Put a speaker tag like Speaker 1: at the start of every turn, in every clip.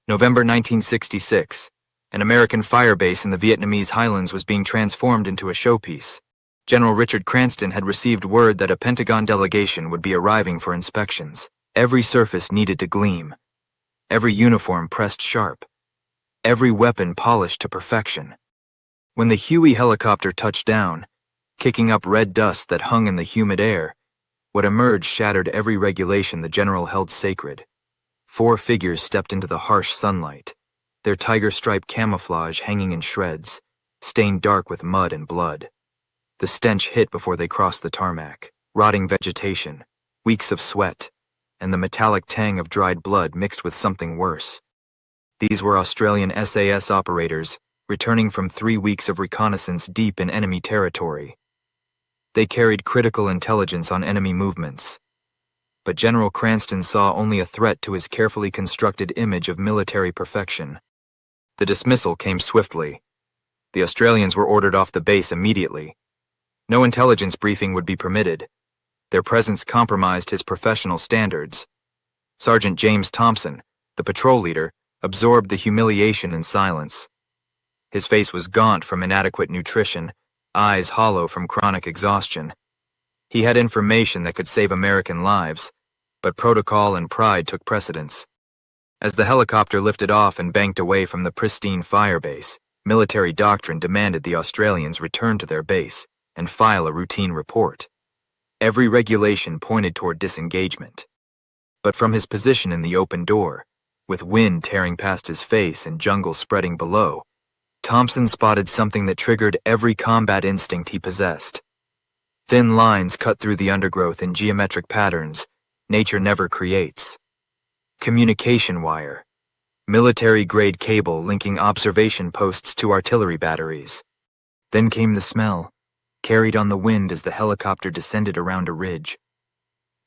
Speaker 1: November 1966. An American firebase in the Vietnamese highlands was being transformed into a showpiece. General Richard Cranston had received word that a Pentagon delegation would be arriving for inspections. Every surface needed to gleam. Every uniform pressed sharp. Every weapon polished to perfection. When the Huey helicopter touched down, kicking up red dust that hung in the humid air, what emerged shattered every regulation the general held sacred. 4 figures stepped into the harsh sunlight, their tiger-striped camouflage hanging in shreds, stained dark with mud and blood. The stench hit before they crossed the tarmac, rotting vegetation, weeks of sweat, and the metallic tang of dried blood mixed with something worse. These were Australian SAS operators, returning from 3 weeks of reconnaissance deep in enemy territory. They carried critical intelligence on enemy movements. But General Cranston saw only a threat to his carefully constructed image of military perfection. The dismissal came swiftly. The Australians were ordered off the base immediately. No intelligence briefing would be permitted. Their presence compromised his professional standards. Sergeant James Thompson, the patrol leader, absorbed the humiliation in silence. His face was gaunt from inadequate nutrition, eyes hollow from chronic exhaustion. He had information that could save American lives, but protocol and pride took precedence. As the helicopter lifted off and banked away from the pristine firebase, military doctrine demanded the Australians return to their base and file a routine report. Every regulation pointed toward disengagement. But from his position in the open door, with wind tearing past his face and jungle spreading below, Thompson spotted something that triggered every combat instinct he possessed. Thin lines cut through the undergrowth in geometric patterns nature never creates. Communication wire. Military-grade cable linking observation posts to artillery batteries. Then came the smell, carried on the wind as the helicopter descended around a ridge.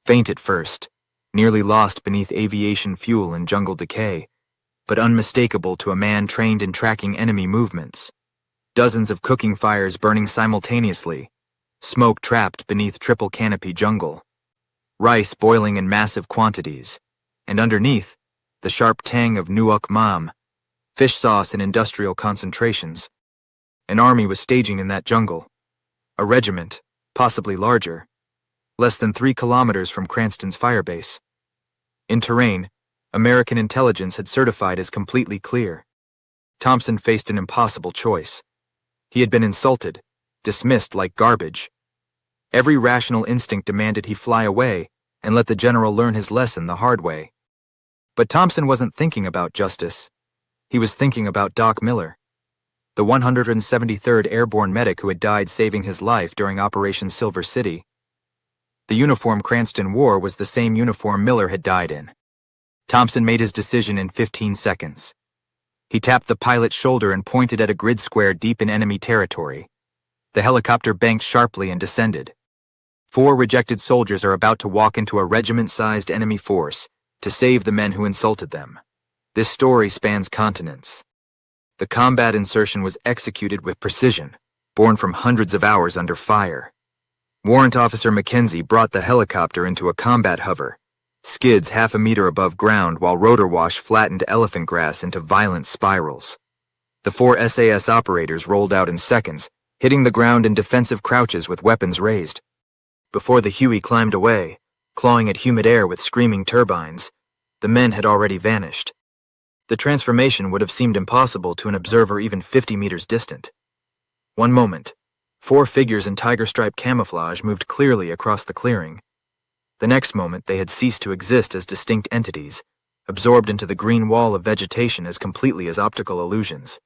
Speaker 1: Faint at first, nearly lost beneath aviation fuel and jungle decay, but unmistakable to a man trained in tracking enemy movements. Dozens of cooking fires burning simultaneously, smoke trapped beneath triple canopy jungle, rice boiling in massive quantities, and underneath, the sharp tang of nuoc mam, fish sauce in industrial concentrations. An army was staging in that jungle. A regiment, possibly larger, less than 3 kilometers from Cranston's firebase. In terrain, American intelligence had certified as completely clear. Thompson faced an impossible choice. He had been insulted, dismissed like garbage. Every rational instinct demanded he fly away and let the general learn his lesson the hard way. But Thompson wasn't thinking about justice. He was thinking about Doc Miller, the 173rd Airborne medic who had died saving his life during Operation Silver City. The uniform Cranston wore was the same uniform Miller had died in. Thompson made his decision in 15 seconds. He tapped the pilot's shoulder and pointed at a grid square deep in enemy territory. The helicopter banked sharply and descended. 4 rejected soldiers are about to walk into a regiment-sized enemy force to save the men who insulted them. This story spans continents. The combat insertion was executed with precision, born from hundreds of hours under fire. Warrant Officer Mackenzie brought the helicopter into a combat hover, skids half a meter above ground while rotor wash flattened elephant grass into violent spirals. The 4 SAS operators rolled out in seconds, hitting the ground in defensive crouches with weapons raised. Before the Huey climbed away, clawing at humid air with screaming turbines, the men had already vanished. The transformation would have seemed impossible to an observer even 50 meters distant. One moment, 4 figures in tiger-striped camouflage moved clearly across the clearing. The next moment they had ceased to exist as distinct entities, absorbed into the green wall of vegetation as completely as optical illusions.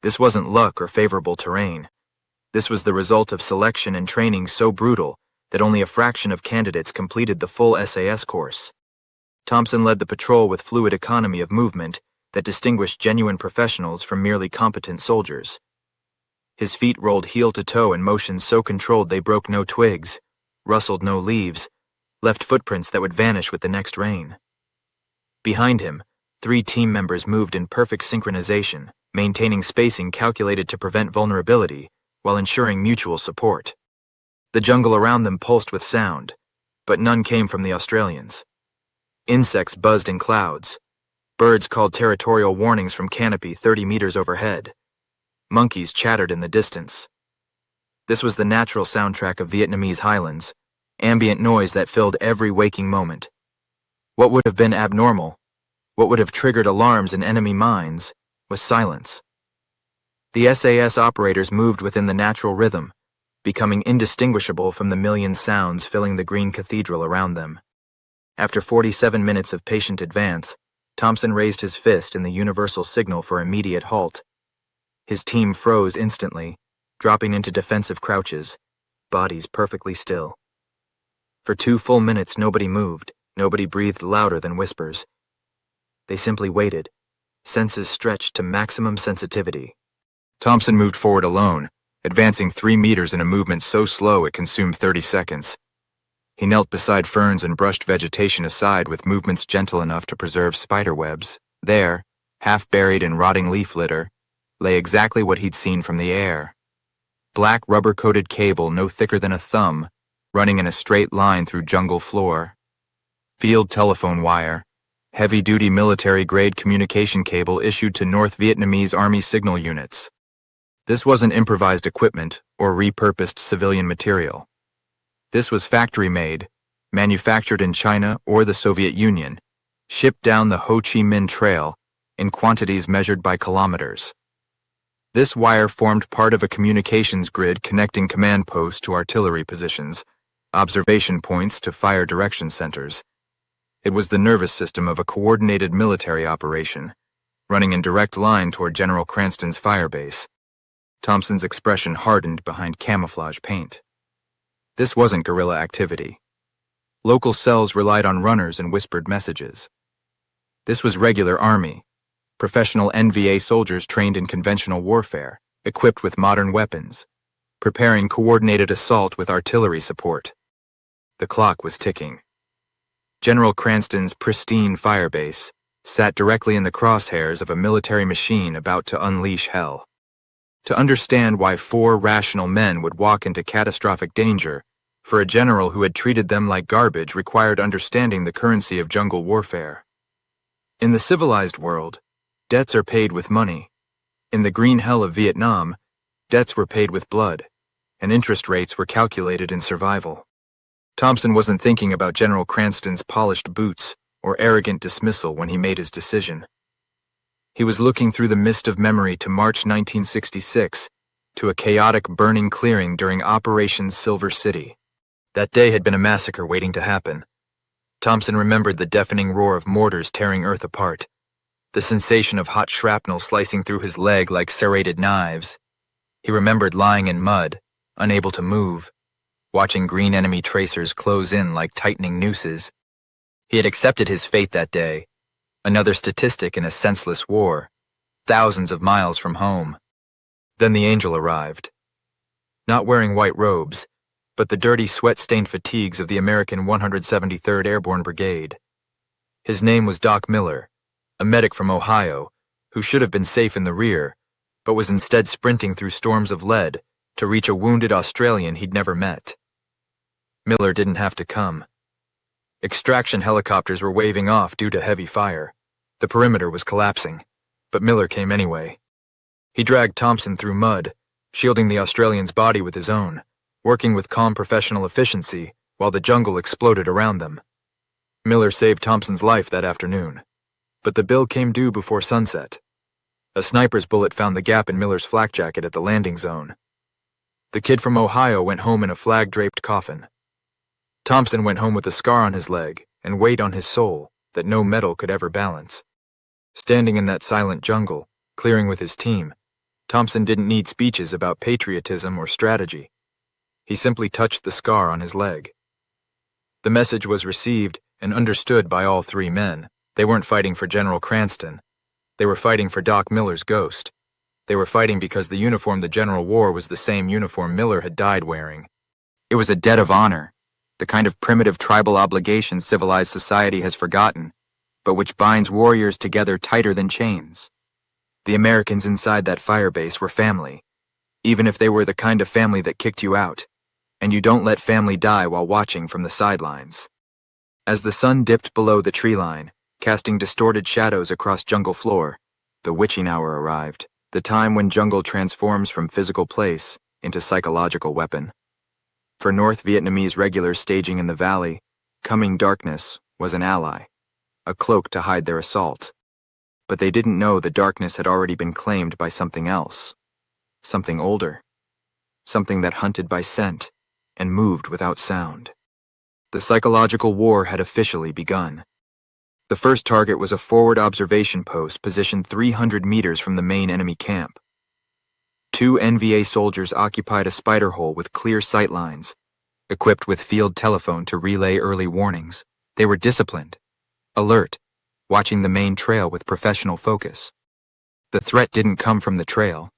Speaker 1: This wasn't luck or favorable terrain. This was the result of selection and training so brutal that only a fraction of candidates completed the full SAS course. Thompson led the patrol with fluid economy of movement that distinguished genuine professionals from merely competent soldiers. His feet rolled heel to toe in motions so controlled they broke no twigs, rustled no leaves, left footprints that would vanish with the next rain. Behind him, 3 team members moved in perfect synchronization, maintaining spacing calculated to prevent vulnerability while ensuring mutual support. The jungle around them pulsed with sound, but none came from the Australians. Insects buzzed in clouds. Birds called territorial warnings from canopy 30 meters overhead. Monkeys chattered in the distance. This was the natural soundtrack of Vietnamese highlands, ambient noise that filled every waking moment. What would have been abnormal, what would have triggered alarms in enemy minds, was silence. The SAS operators moved within the natural rhythm, becoming indistinguishable from the million sounds filling the green cathedral around them. After 47 minutes of patient advance, Thompson raised his fist in the universal signal for immediate halt. His team froze instantly, dropping into defensive crouches, bodies perfectly still. For 2 full minutes nobody moved, nobody breathed louder than whispers. They simply waited, senses stretched to maximum sensitivity. Thompson moved forward alone, advancing 3 meters in a movement so slow it consumed 30 seconds. He knelt beside ferns and brushed vegetation aside with movements gentle enough to preserve spider webs. There, half buried in rotting leaf litter, lay exactly what he'd seen from the air. Black rubber-coated cable no thicker than a thumb, running in a straight line through jungle floor. Field telephone wire, heavy-duty military-grade communication cable issued to North Vietnamese Army signal units. This wasn't improvised equipment or repurposed civilian material. This was factory-made, manufactured in China or the Soviet Union, shipped down the Ho Chi Minh Trail in quantities measured by kilometers. This wire formed part of a communications grid connecting command posts to artillery positions, observation points to fire direction centers. It was the nervous system of a coordinated military operation, running in direct line toward General Cranston's firebase. Thompson's expression hardened behind camouflage paint. This wasn't guerrilla activity. Local cells relied on runners and whispered messages. This was regular army, professional NVA soldiers trained in conventional warfare, equipped with modern weapons, preparing coordinated assault with artillery support. The clock was ticking. General Cranston's pristine firebase sat directly in the crosshairs of a military machine about to unleash hell. To understand why 4 rational men would walk into catastrophic danger, for a general who had treated them like garbage required understanding the currency of jungle warfare. In the civilized world, debts are paid with money. In the green hell of Vietnam, debts were paid with blood, and interest rates were calculated in survival. Thompson wasn't thinking about General Cranston's polished boots or arrogant dismissal when he made his decision. He was looking through the mist of memory to March 1966, to a chaotic burning clearing during Operation Silver City. That day had been a massacre waiting to happen. Thompson remembered the deafening roar of mortars tearing earth apart, the sensation of hot shrapnel slicing through his leg like serrated knives. He remembered lying in mud, unable to move, watching green enemy tracers close in like tightening nooses. He had accepted his fate that day, another statistic in a senseless war, thousands of miles from home. Then the angel arrived. Not wearing white robes, but the dirty sweat-stained fatigues of the American 173rd Airborne Brigade. His name was Doc Miller, a medic from Ohio, who should have been safe in the rear, but was instead sprinting through storms of lead to reach a wounded Australian he'd never met. Miller didn't have to come. Extraction helicopters were waving off due to heavy fire. The perimeter was collapsing, but Miller came anyway. He dragged Thompson through mud, shielding the Australian's body with his own, working with calm professional efficiency while the jungle exploded around them. Miller saved Thompson's life that afternoon, but the bill came due before sunset. A sniper's bullet found the gap in Miller's flak jacket at the landing zone. The kid from Ohio went home in a flag-draped coffin. Thompson went home with a scar on his leg and weight on his soul that no metal could ever balance. Standing in that silent jungle, clearing with his team, Thompson didn't need speeches about patriotism or strategy. He simply touched the scar on his leg. The message was received and understood by all 3 men. They weren't fighting for General Cranston. They were fighting for Doc Miller's ghost. They were fighting because the uniform the general wore was the same uniform Miller had died wearing. It was a debt of honor, the kind of primitive tribal obligation civilized society has forgotten, but which binds warriors together tighter than chains. The Americans inside that firebase were family, even if they were the kind of family that kicked you out. And you don't let family die while watching from the sidelines. As the sun dipped below the tree line, casting distorted shadows across jungle floor, the witching hour arrived, the time when jungle transforms from physical place into psychological weapon. For North Vietnamese regulars staging in the valley, coming darkness was an ally, a cloak to hide their assault. But they didn't know the darkness had already been claimed by something else, something older, something that hunted by scent and moved without sound. The psychological war had officially begun. The first target was a forward observation post positioned 300 meters from the main enemy camp. 2 NVA soldiers occupied a spider hole with clear sight lines, equipped with field telephone to relay early warnings. They were disciplined, alert, watching the main trail with professional focus. The threat didn't come from the trail.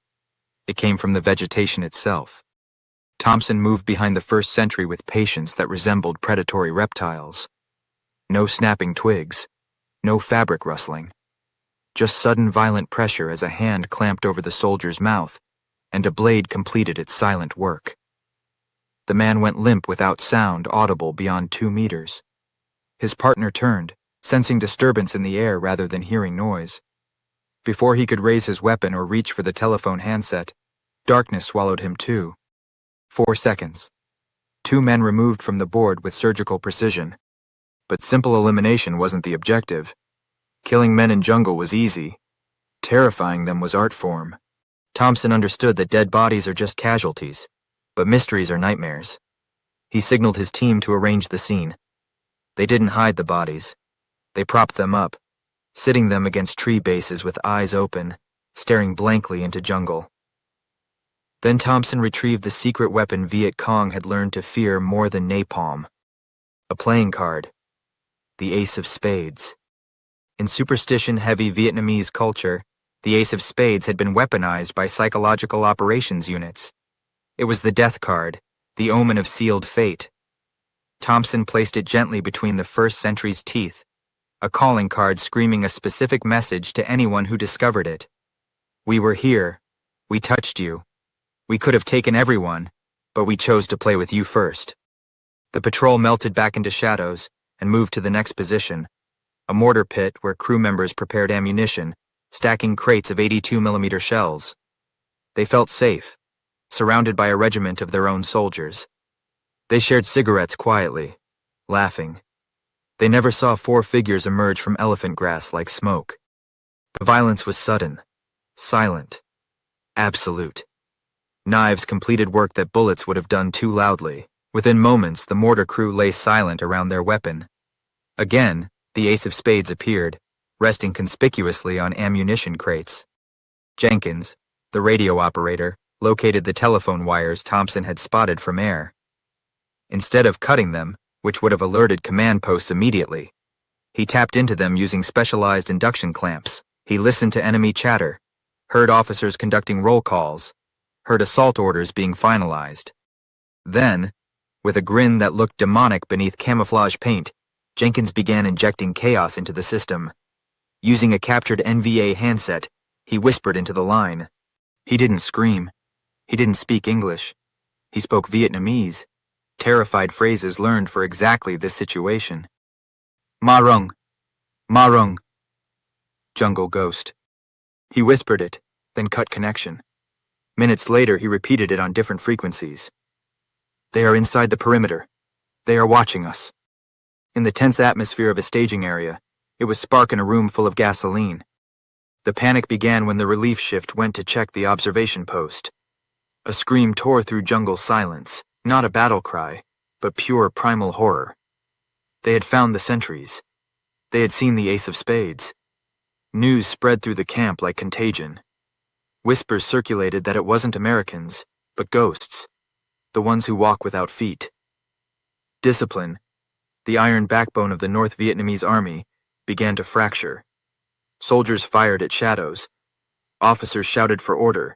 Speaker 1: It came from the vegetation itself. Thompson moved behind the first sentry with patience that resembled predatory reptiles. No snapping twigs, no fabric rustling. Just sudden violent pressure as a hand clamped over the soldier's mouth, and a blade completed its silent work. The man went limp without sound audible beyond 2 meters. His partner turned, sensing disturbance in the air rather than hearing noise. Before he could raise his weapon or reach for the telephone handset, darkness swallowed him too. 4 seconds. 2 men removed from the board with surgical precision. But simple elimination wasn't the objective. Killing men in jungle was easy. Terrifying them was art form. Thompson understood that dead bodies are just casualties, but mysteries are nightmares. He signaled his team to arrange the scene. They didn't hide the bodies. They propped them up, sitting them against tree bases with eyes open, staring blankly into jungle. Then Thompson retrieved the secret weapon Viet Cong had learned to fear more than napalm. A playing card. The Ace of Spades. In superstition-heavy Vietnamese culture, the Ace of Spades had been weaponized by psychological operations units. It was the death card, the omen of sealed fate. Thompson placed it gently between the first sentry's teeth, a calling card screaming a specific message to anyone who discovered it. We were here. We touched you. We could have taken everyone, but we chose to play with you first. The patrol melted back into shadows and moved to the next position, a mortar pit where crew members prepared ammunition, stacking crates of 82mm shells. They felt safe, surrounded by a regiment of their own soldiers. They shared cigarettes quietly, laughing. They never saw 4 figures emerge from elephant grass like smoke. The violence was sudden, silent, absolute. Knives completed work that bullets would have done too loudly. Within moments, the mortar crew lay silent around their weapon. Again, the Ace of Spades appeared, resting conspicuously on ammunition crates. Jenkins, the radio operator, located the telephone wires Thompson had spotted from air. Instead of cutting them, which would have alerted command posts immediately, he tapped into them using specialized induction clamps. He listened to enemy chatter, heard officers conducting roll calls, heard assault orders being finalized. Then, with a grin that looked demonic beneath camouflage paint, Jenkins began injecting chaos into the system. Using a captured NVA handset, he whispered into the line. He didn't scream. He didn't speak English. He spoke Vietnamese, terrified phrases learned for exactly this situation. Ma rung. Ma rung. Jungle ghost. He whispered it, then cut connection. Minutes later, he repeated it on different frequencies. They are inside the perimeter. They are watching us. In the tense atmosphere of a staging area, it was spark in a room full of gasoline. The panic began when the relief shift went to check the observation post. A scream tore through jungle silence, not a battle cry, but pure primal horror. They had found the sentries. They had seen the Ace of Spades. News spread through the camp like contagion. Whispers circulated that it wasn't Americans, but ghosts, the ones who walk without feet. Discipline, the iron backbone of the North Vietnamese army, began to fracture. Soldiers fired at shadows. Officers shouted for order,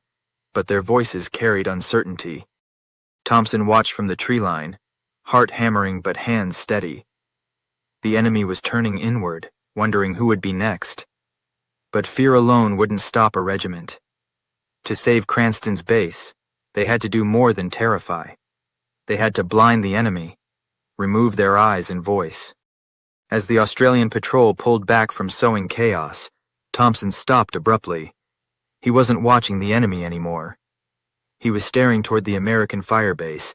Speaker 1: but their voices carried uncertainty. Thompson watched from the tree line, heart hammering but hands steady. The enemy was turning inward, wondering who would be next. But fear alone wouldn't stop a regiment. To save Cranston's base, they had to do more than terrify. They had to blind the enemy, remove their eyes and voice. As the Australian patrol pulled back from sowing chaos, Thompson stopped abruptly. He wasn't watching the enemy anymore. He was staring toward the American firebase,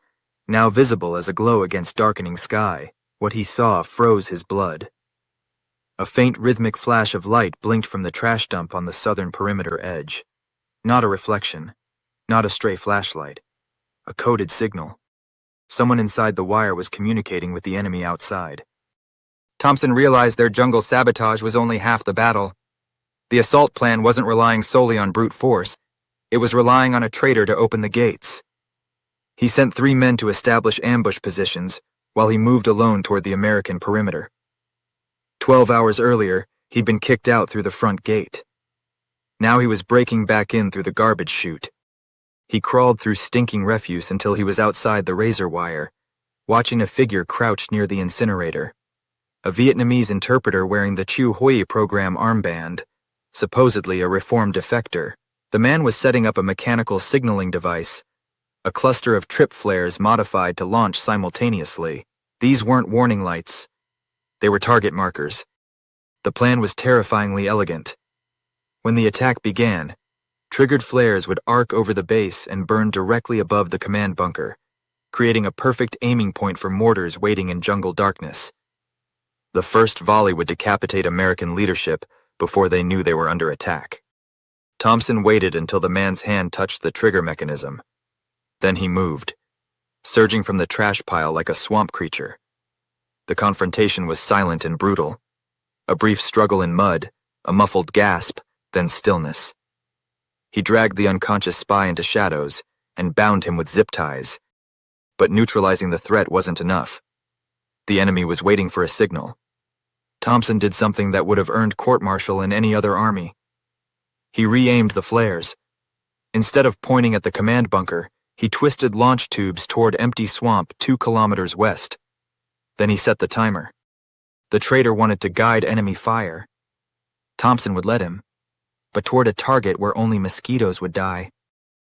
Speaker 1: now visible as a glow against darkening sky. What he saw froze his blood. A faint rhythmic flash of light blinked from the trash dump on the southern perimeter edge. Not a reflection, not a stray flashlight. A coded signal. Someone inside the wire was communicating with the enemy outside. Thompson realized their jungle sabotage was only half the battle. The assault plan wasn't relying solely on brute force. It was relying on a traitor to open the gates. He sent 3 men to establish ambush positions while he moved alone toward the American perimeter. 12 hours earlier, he'd been kicked out through the front gate. Now he was breaking back in through the garbage chute. He crawled through stinking refuse until he was outside the razor wire, watching a figure crouched near the incinerator. A Vietnamese interpreter wearing the Chu Hoi program armband, supposedly a reformed defector. The man was setting up a mechanical signaling device, a cluster of trip flares modified to launch simultaneously. These weren't warning lights. They were target markers. The plan was terrifyingly elegant. When the attack began, triggered flares would arc over the base and burn directly above the command bunker, creating a perfect aiming point for mortars waiting in jungle darkness. The first volley would decapitate American leadership before they knew they were under attack. Thompson waited until the man's hand touched the trigger mechanism. Then he moved, surging from the trash pile like a swamp creature. The confrontation was silent and brutal. A brief struggle in mud, a muffled gasp, then stillness. He dragged the unconscious spy into shadows and bound him with zip ties. But neutralizing the threat wasn't enough. The enemy was waiting for a signal. Thompson did something that would have earned court-martial in any other army. He re-aimed the flares. Instead of pointing at the command bunker, he twisted launch tubes toward empty swamp 2 kilometers west. Then he set the timer. The traitor wanted to guide enemy fire. Thompson would let him, but toward a target where only mosquitoes would die.